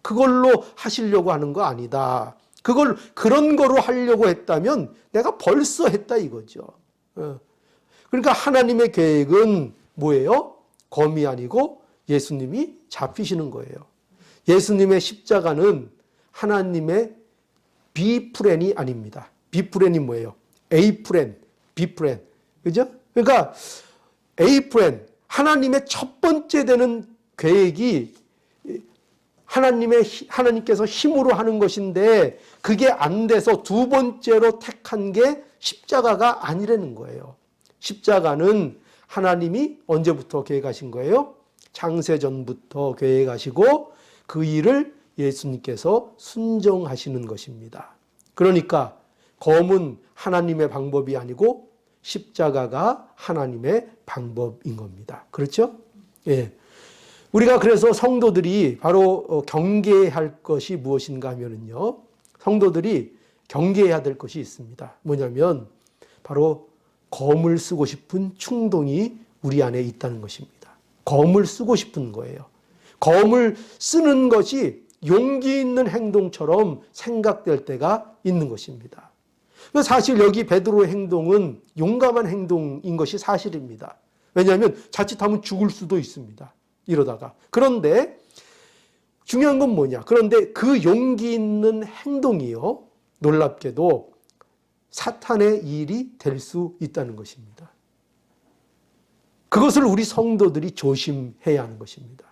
그걸로 하시려고 하는 거 아니다. 그런 거로 하려고 했다면 내가 벌써 했다 이거죠. 그러니까 하나님의 계획은 뭐예요? 검이 아니고 예수님이 잡히시는 거예요. 예수님의 십자가는 하나님의 B프렌이 아닙니다. B프렌이 뭐예요? A프렌, B프렌. 그죠? 그러니까 A프렌, 하나님의 첫 번째 되는 계획이 하나님께서 힘으로 하는 것인데 그게 안 돼서 두 번째로 택한 게 십자가가 아니라는 거예요. 십자가는 하나님이 언제부터 계획하신 거예요? 창세전부터 계획하시고 그 일을 예수님께서 순종하시는 것입니다. 그러니까 검은 하나님의 방법이 아니고 십자가가 하나님의 방법인 겁니다. 그렇죠? 예. 우리가 그래서 성도들이 바로 경계해야 할 것이 무엇인가 하면요. 성도들이 경계해야 될 것이 있습니다. 뭐냐면 바로 검을 쓰고 싶은 충동이 우리 안에 있다는 것입니다. 검을 쓰고 싶은 거예요. 검을 쓰는 것이 용기 있는 행동처럼 생각될 때가 있는 것입니다. 사실 여기 베드로의 행동은 용감한 행동인 것이 사실입니다. 왜냐하면 자칫하면 죽을 수도 있습니다. 이러다가. 그런데 중요한 건 뭐냐? 그런데 그 용기 있는 행동이요. 놀랍게도 사탄의 일이 될 수 있다는 것입니다. 그것을 우리 성도들이 조심해야 하는 것입니다.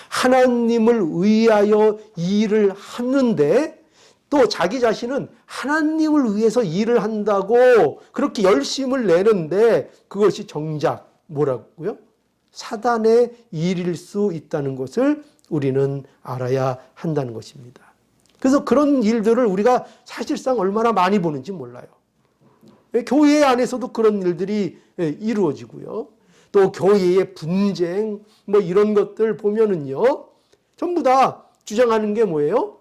하나님을 위하여 일을 하는데 또 자기 자신은 하나님을 위해서 일을 한다고 그렇게 열심을 내는데 그것이 정작 뭐라고요? 사단의 일일 수 있다는 것을 우리는 알아야 한다는 것입니다. 그래서 그런 일들을 우리가 사실상 얼마나 많이 보는지 몰라요. 교회 안에서도 그런 일들이 이루어지고요. 또 교회의 분쟁 뭐 이런 것들 보면은요. 전부 다 주장하는 게 뭐예요?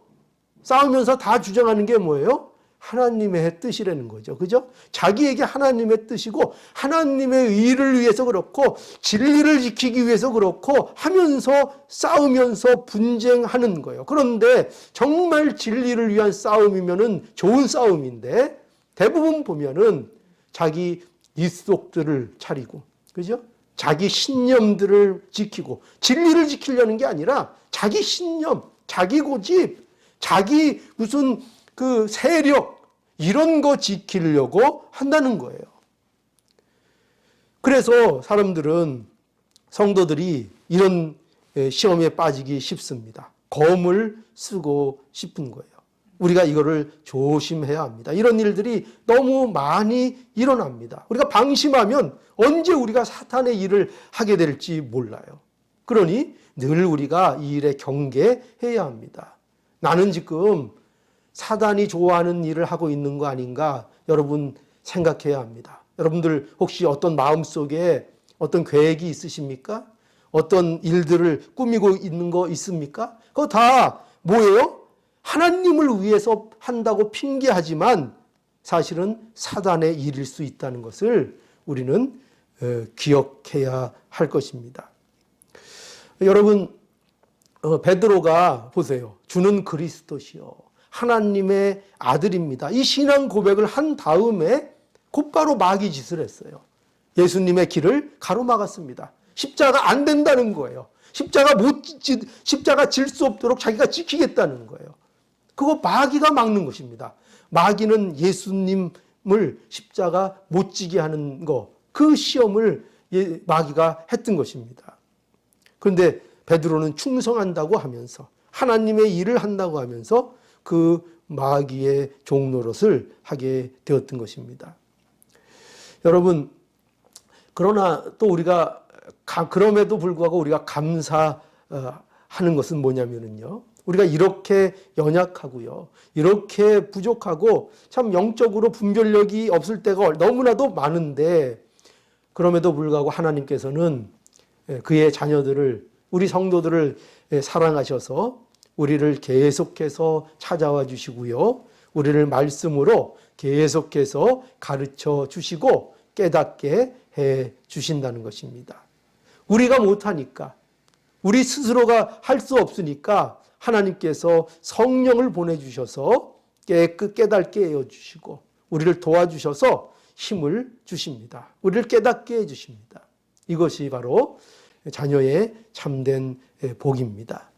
싸우면서 다 주장하는 게 뭐예요? 하나님의 뜻이라는 거죠. 그죠? 자기에게 하나님의 뜻이고 하나님의 일을 위해서 그렇고 진리를 지키기 위해서 그렇고 하면서 싸우면서 분쟁하는 거예요. 그런데 정말 진리를 위한 싸움이면은 좋은 싸움인데 대부분 보면은 자기 입속들을 차리고 그죠? 자기 신념들을 지키고 진리를 지키려는 게 아니라 자기 신념, 자기 고집, 자기 무슨 그 세력 이런 거 지키려고 한다는 거예요. 그래서 사람들은 성도들이 이런 시험에 빠지기 쉽습니다. 검을 쓰고 싶은 거예요. 우리가 이거를 조심해야 합니다. 이런 일들이 너무 많이 일어납니다. 우리가 방심하면 언제 우리가 사탄의 일을 하게 될지 몰라요. 그러니 늘 우리가 이 일에 경계해야 합니다. 나는 지금 사단이 좋아하는 일을 하고 있는 거 아닌가 여러분 생각해야 합니다. 여러분들 혹시 어떤 마음속에 어떤 계획이 있으십니까? 어떤 일들을 꾸미고 있는 거 있습니까? 그거 다 뭐예요? 하나님을 위해서 한다고 핑계하지만 사실은 사단의 일일 수 있다는 것을 우리는 기억해야 할 것입니다. 여러분 베드로가 보세요. 주는 그리스도시요 하나님의 아들입니다. 이 신앙 고백을 한 다음에 곧바로 마귀 짓을 했어요. 예수님의 길을 가로막았습니다. 십자가 안 된다는 거예요. 십자가 질 수 없도록 자기가 지키겠다는 거예요. 그거 마귀가 막는 것입니다. 마귀는 예수님을 십자가 못 지게 하는 거, 그 시험을 마귀가 했던 것입니다. 그런데 베드로는 충성한다고 하면서 하나님의 일을 한다고 하면서 그 마귀의 종노릇을 하게 되었던 것입니다. 여러분, 그러나 또 우리가 그럼에도 불구하고 우리가 감사하는 것은 뭐냐면요, 우리가 이렇게 연약하고요, 이렇게 부족하고 참 영적으로 분별력이 없을 때가 너무나도 많은데, 그럼에도 불구하고 하나님께서는 그의 자녀들을, 우리 성도들을 사랑하셔서 우리를 계속해서 찾아와 주시고요, 우리를 말씀으로 계속해서 가르쳐 주시고 깨닫게 해 주신다는 것입니다. 우리가 못하니까, 우리 스스로가 할 수 없으니까 하나님께서 성령을 보내주셔서 깨닫게 해주시고 우리를 도와주셔서 힘을 주십니다. 우리를 깨닫게 해주십니다. 이것이 바로 자녀의 참된 복입니다.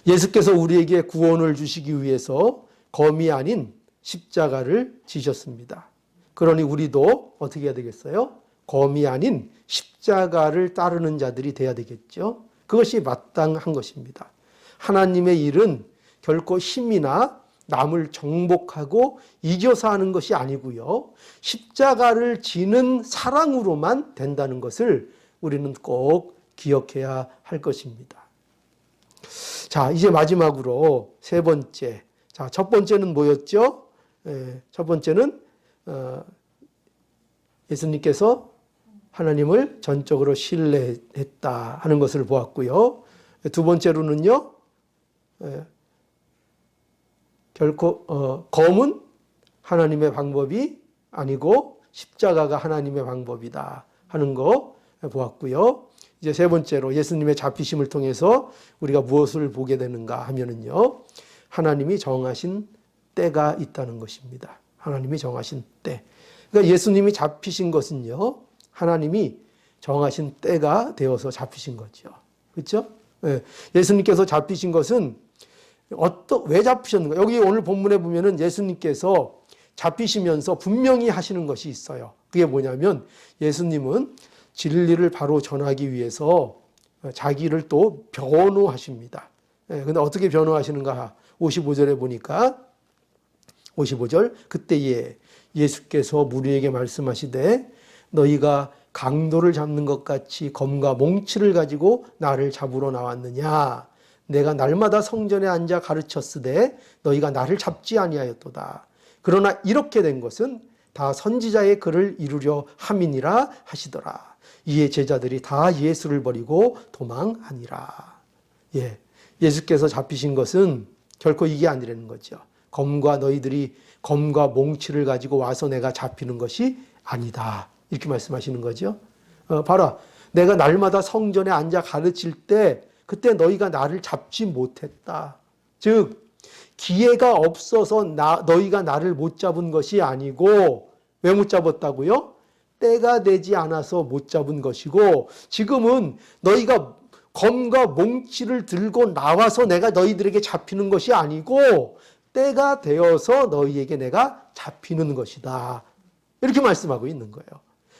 예수께서 우리에게 구원을 주시기 위해서 검이 아닌 십자가를 지셨습니다. 그러니 우리도 어떻게 해야 되겠어요? 검이 아닌 십자가를 따르는 자들이 돼야 되겠죠. 그것이 마땅한 것입니다. 하나님의 일은 결코 힘이나 남을 정복하고 이겨서 하는 것이 아니고요, 십자가를 지는 사랑으로만 된다는 것을 우리는 꼭 기억해야 할 것입니다. 자, 이제 마지막으로 세 번째. 자, 첫 번째는 뭐였죠? 첫 번째는 예수님께서 하나님을 전적으로 신뢰했다 하는 것을 보았고요. 두 번째로는요, 결코 검은 하나님의 방법이 아니고 십자가가 하나님의 방법이다 하는 거 보았고요. 이제 세 번째로 예수님의 잡히심을 통해서 우리가 무엇을 보게 되는가 하면은요, 하나님이 정하신 때가 있다는 것입니다. 하나님이 정하신 때. 그러니까 예수님이 잡히신 것은요, 하나님이 정하신 때가 되어서 잡히신 거죠. 그렇죠? 예수님께서 잡히신 것은 왜 잡히셨는가? 여기 오늘 본문에 보면은 예수님께서 잡히시면서 분명히 하시는 것이 있어요. 그게 뭐냐면 예수님은 진리를 바로 전하기 위해서 자기를 또 변호하십니다. 근데 어떻게 변호하시는가? 55절에 보니까 55절, 그때에 예수께서 무리에게 말씀하시되 너희가 강도를 잡는 것 같이 검과 몽치를 가지고 나를 잡으러 나왔느냐? 내가 날마다 성전에 앉아 가르쳤으되 너희가 나를 잡지 아니하였도다. 그러나 이렇게 된 것은 다 선지자의 글을 이루려 함이니라 하시더라. 이에 제자들이 다 예수를 버리고 도망하니라. 예수께서 잡히신 것은 결코 이게 아니라는 거죠. 너희들이 검과 몽치를 가지고 와서 내가 잡히는 것이 아니다. 이렇게 말씀하시는 거죠. 봐라, 내가 날마다 성전에 앉아 가르칠 때 그때 너희가 나를 잡지 못했다. 즉 기회가 없어서 너희가 나를 못 잡은 것이 아니고, 왜 못 잡았다고요? 때가 되지 않아서 못 잡은 것이고, 지금은 너희가 검과 몽치를 들고 나와서 내가 너희들에게 잡히는 것이 아니고 때가 되어서 너희에게 내가 잡히는 것이다. 이렇게 말씀하고 있는 거예요.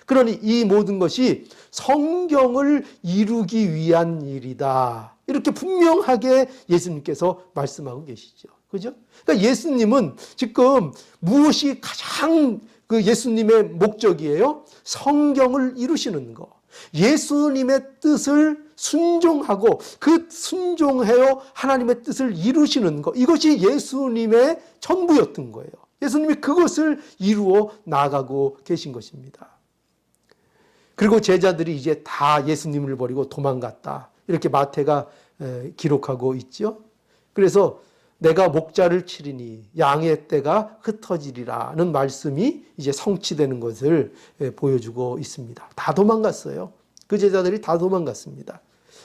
그러니 이 모든 것이 성경을 이루기 위한 일이다. 이렇게 분명하게 예수님께서 말씀하고 계시죠. 그죠? 그러니까 예수님은 지금 무엇이 가장 예수님의 목적이에요? 성경을 이루시는 거. 예수님의 뜻을 순종하고 그 순종하여 하나님의 뜻을 이루시는 것. 이것이 예수님의 전부였던 거예요. 예수님이 그것을 이루어 나가고 계신 것입니다. 그리고 제자들이 이제 다 예수님을 버리고 도망갔다. 이렇게 마태가 기록하고 있죠. 그래서 내가 목자를 치리니 양의 떼가 흩어지리라는 말씀이 이제 성취되는 것을 보여주고 있습니다. 다 도망갔어요. 그 제자들이 다 도망갔습니다.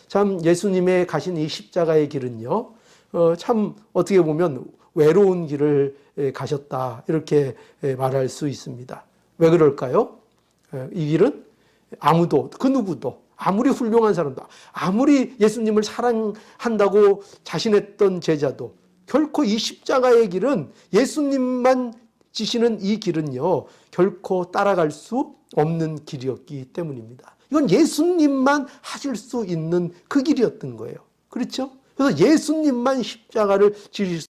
참 예수님의 가신 이 십자가의 길은요, 참 어떻게 보면 외로운 길을 가셨다, 이렇게 말할 수 있습니다. 왜 그럴까요? 이 길은 아무도, 그 누구도, 아무리 훌륭한 사람도, 아무리 예수님을 사랑한다고 자신했던 제자도 결코 이 십자가의 길은 예수님만 지시는 이 길은요, 결코 따라갈 수 없는 길이었기 때문입니다. 이건 예수님만 하실 수 있는 그 길이었던 거예요. 그렇죠? 그래서 예수님만 십자가를 지실 수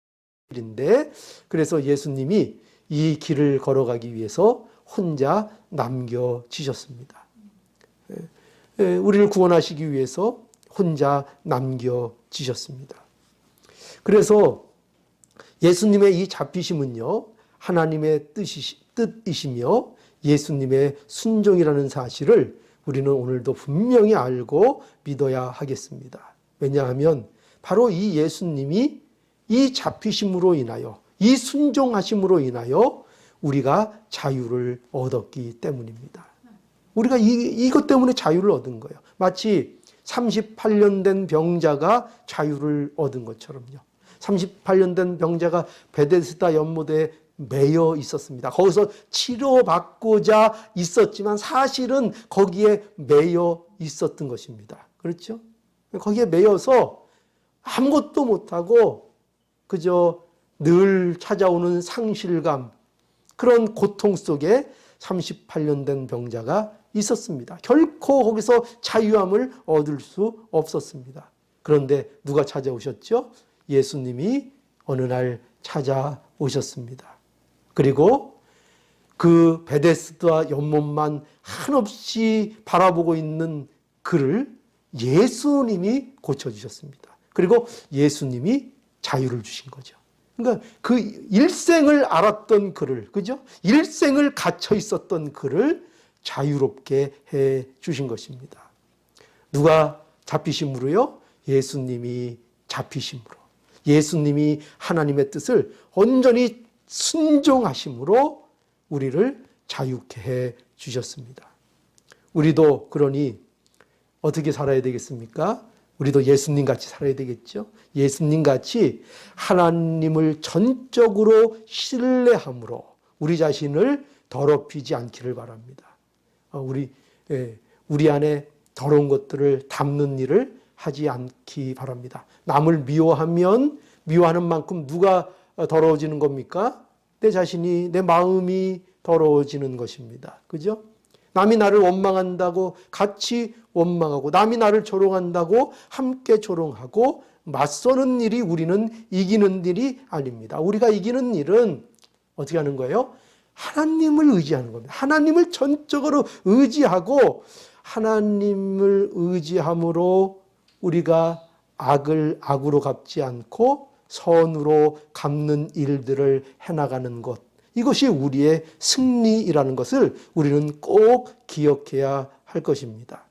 있는 길인데, 그래서 예수님이 이 길을 걸어가기 위해서 혼자 남겨지셨습니다. 우리를 구원하시기 위해서 혼자 남겨지셨습니다. 그래서 예수님의 이 잡히심은요, 하나님의 뜻이시며 예수님의 순종이라는 사실을 우리는 오늘도 분명히 알고 믿어야 하겠습니다. 왜냐하면 바로 이 예수님이 이 잡히심으로 인하여, 이 순종하심으로 인하여 우리가 자유를 얻었기 때문입니다. 우리가 이것 때문에 자유를 얻은 거예요. 마치 38년 된 병자가 자유를 얻은 것처럼요. 38년 된 병자가 베데스다 연못에 매여 있었습니다. 거기서 치료받고자 있었지만 사실은 거기에 매여 있었던 것입니다. 그렇죠? 거기에 매여서 아무것도 못하고 그저 늘 찾아오는 상실감, 그런 고통 속에 38년 된 병자가 있었습니다. 결코 거기서 자유함을 얻을 수 없었습니다. 그런데 누가 찾아오셨죠? 예수님이 어느 날 찾아오셨습니다. 그리고 그 베데스다 연못만 한없이 바라보고 있는 그를 예수님이 고쳐주셨습니다. 그리고 예수님이 자유를 주신 거죠. 그러니까 그 일생을 알았던 그를, 그죠? 일생을 갇혀 있었던 그를 자유롭게 해 주신 것입니다. 누가 잡히심으로요? 예수님이 잡히심으로. 예수님이 하나님의 뜻을 온전히 순종하심으로 우리를 자유케 해 주셨습니다. 우리도 그러니 어떻게 살아야 되겠습니까? 우리도 예수님 같이 살아야 되겠죠? 예수님 같이 하나님을 전적으로 신뢰함으로 우리 자신을 더럽히지 않기를 바랍니다. 우리 안에 더러운 것들을 담는 일을 하지 않기 바랍니다. 남을 미워하면 미워하는 만큼 누가 더러워지는 겁니까? 내 자신이, 내 마음이 더러워지는 것입니다. 그죠? 남이 나를 원망한다고 같이 원망하고, 남이 나를 조롱한다고 함께 조롱하고, 맞서는 일이 우리는 이기는 일이 아닙니다. 우리가 이기는 일은 어떻게 하는 거예요? 하나님을 의지하는 겁니다. 하나님을 전적으로 의지하고, 하나님을 의지함으로 우리가 악을 악으로 갚지 않고 선으로 갚는 일들을 해나가는 것, 이것이 우리의 승리이라는 것을 우리는 꼭 기억해야 할 것입니다.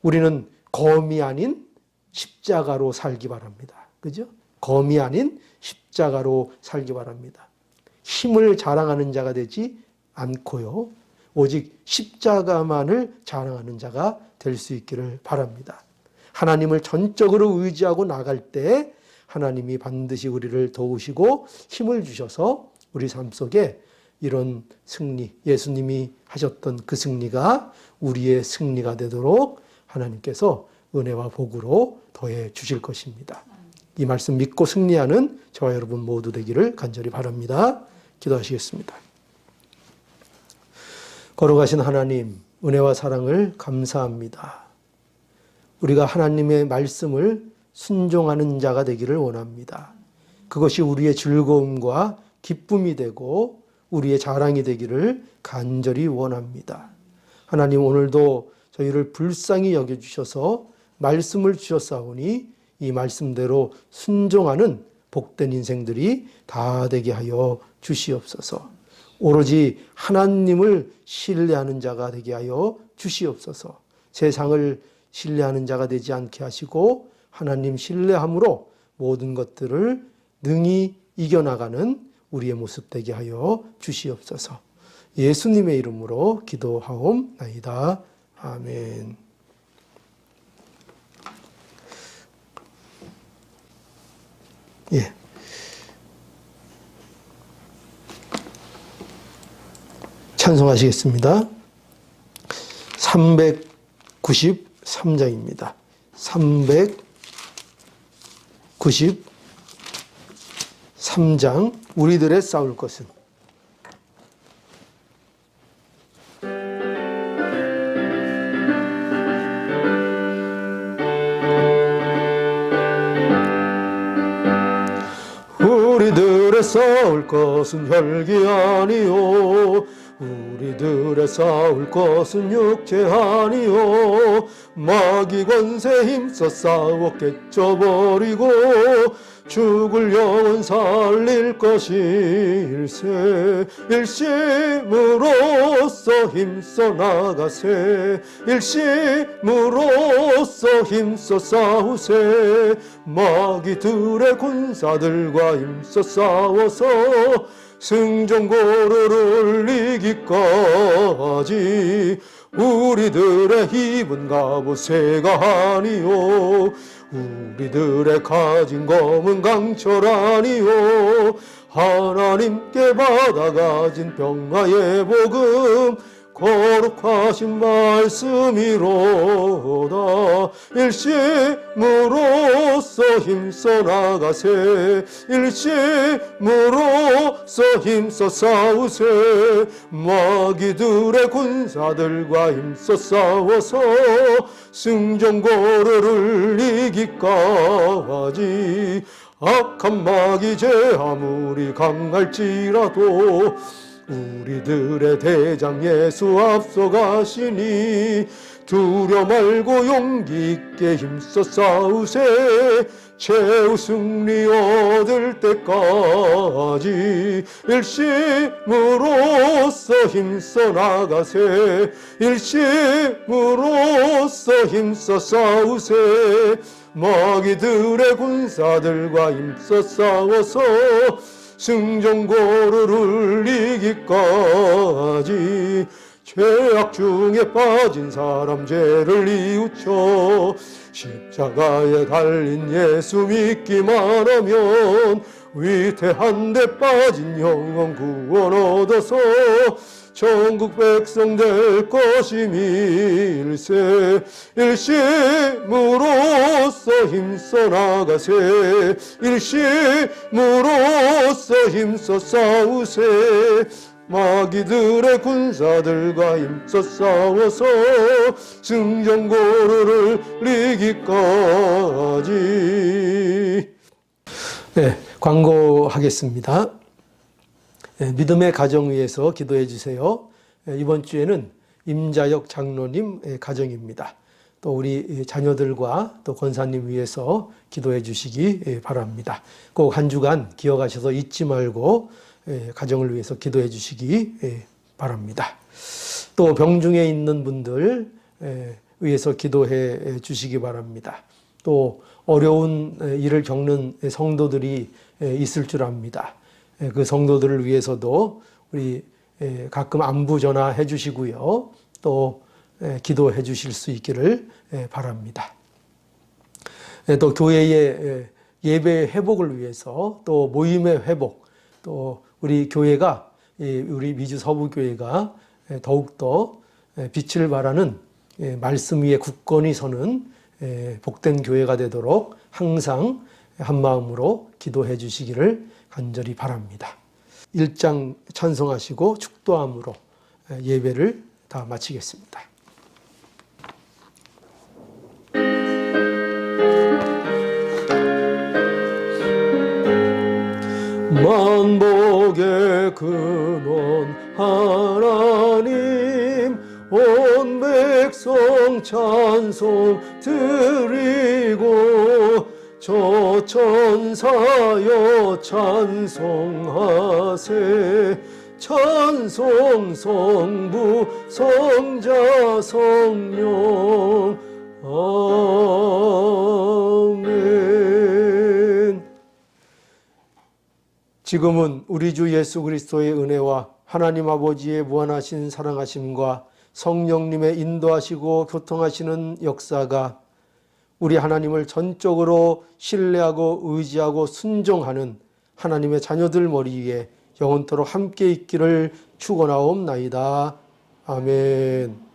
우리는 검이 아닌 십자가로 살기 바랍니다. 그죠? 검이 아닌 십자가로 살기 바랍니다. 힘을 자랑하는 자가 되지 않고요, 오직 십자가만을 자랑하는 자가 될 수 있기를 바랍니다. 하나님을 전적으로 의지하고 나갈 때 하나님이 반드시 우리를 도우시고 힘을 주셔서 우리 삶 속에 이런 승리, 예수님이 하셨던 그 승리가 우리의 승리가 되도록 하나님께서 은혜와 복으로 더해 주실 것입니다. 이 말씀 믿고 승리하는 저와 여러분 모두 되기를 간절히 바랍니다. 기도하시겠습니다. 걸어가신 하나님, 은혜와 사랑을 감사합니다. 우리가 하나님의 말씀을 순종하는 자가 되기를 원합니다. 그것이 우리의 즐거움과 기쁨이 되고 우리의 자랑이 되기를 간절히 원합니다. 하나님, 오늘도 저희를 불쌍히 여겨주셔서 말씀을 주셨사오니 이 말씀대로 순종하는 복된 인생들이 다 되게 하여 주시옵소서. 오로지 하나님을 신뢰하는 자가 되게 하여 주시옵소서. 세상을 신뢰하는 자가 되지 않게 하시고 하나님 신뢰함으로 모든 것들을 능히 이겨나가는 우리의 모습 되게 하여 주시옵소서. 예수님의 이름으로 기도하옵나이다. 아멘. 예. 찬송하시겠습니다. 393장입니다. 393장 3장 우리들의 싸울 것은 우리들의 싸울 것은 혈기 아니요 우리들의 싸울 것은 육체 아니요 마귀 권세 힘써 싸워 깨쳐버리고 죽을 영혼 살릴 것이 일심으로써 힘써 나가세 일심으로써 힘써 싸우세 마귀들의 군사들과 힘써 싸워서 승전고르를 이기까지 우리들의 힘은 갑옷새가 아니요 우리들의 가진 검은 강철 아니요 하나님께 받아가진 평화의 복음 거룩하신 말씀이로다 일심으로써 힘써 나가세 일심으로써 힘써 싸우세 마귀들의 군사들과 힘써 싸워서 승전고르를 이기까지 악한 마귀 제 아무리 강할지라도 우리들의 대장 예수 앞서가시니 두려 말고 용기 있게 힘써 싸우세 최후 승리 얻을 때까지 일심으로써 힘써 나가세 일심으로써 힘써 싸우세 마귀들의 군사들과 힘써 싸워서 승전고르를 이기까지 죄악 중에 빠진 사람 죄를 뉘우쳐 십자가에 달린 예수 믿기만 하면 위태한 데 빠진 영원 구원 얻어서 천국 백성 될 것임일세 일심으로써 힘써 나가세 일심으로써 힘써 싸우세 마귀들의 군사들과 힘써 싸워서 승전고르를 이기까지. 네, 광고하겠습니다. 믿음의 가정 위해서 기도해 주세요. 이번 주에는 임자혁 장로님 가정입니다. 또 우리 자녀들과 또 권사님 위해서 기도해 주시기 바랍니다. 꼭 한 주간 기억하셔서 잊지 말고 가정을 위해서 기도해 주시기 바랍니다. 또 병중에 있는 분들 위해서 기도해 주시기 바랍니다. 또 어려운 일을 겪는 성도들이 있을 줄 압니다. 그 성도들을 위해서도 우리 가끔 안부 전화해 주시고요. 또 기도해 주실 수 있기를 바랍니다. 또 교회의 예배 회복을 위해서 또 모임의 회복, 또 우리 교회가 우리 미주 서부교회가 더욱더 빛을 발하는 말씀 위에 굳건히 서는 복된 교회가 되도록 항상 한마음으로 기도해 주시기를 간절히 바랍니다. 1장 찬송하시고 축도함으로 예배를 다 마치겠습니다. 만복의 근원 하나님 온 백성 찬송 드리고 저 천사여 찬송하세 찬송 성부 성자 성령 아멘. 지금은 우리 주 예수 그리스도의 은혜와 하나님 아버지의 무한하신 사랑하심과 성령님의 인도하시고 교통하시는 역사가 우리 하나님을 전적으로 신뢰하고 의지하고 순종하는 하나님의 자녀들 머리 위에 영원토록 함께 있기를 축원하옵나이다. 아멘.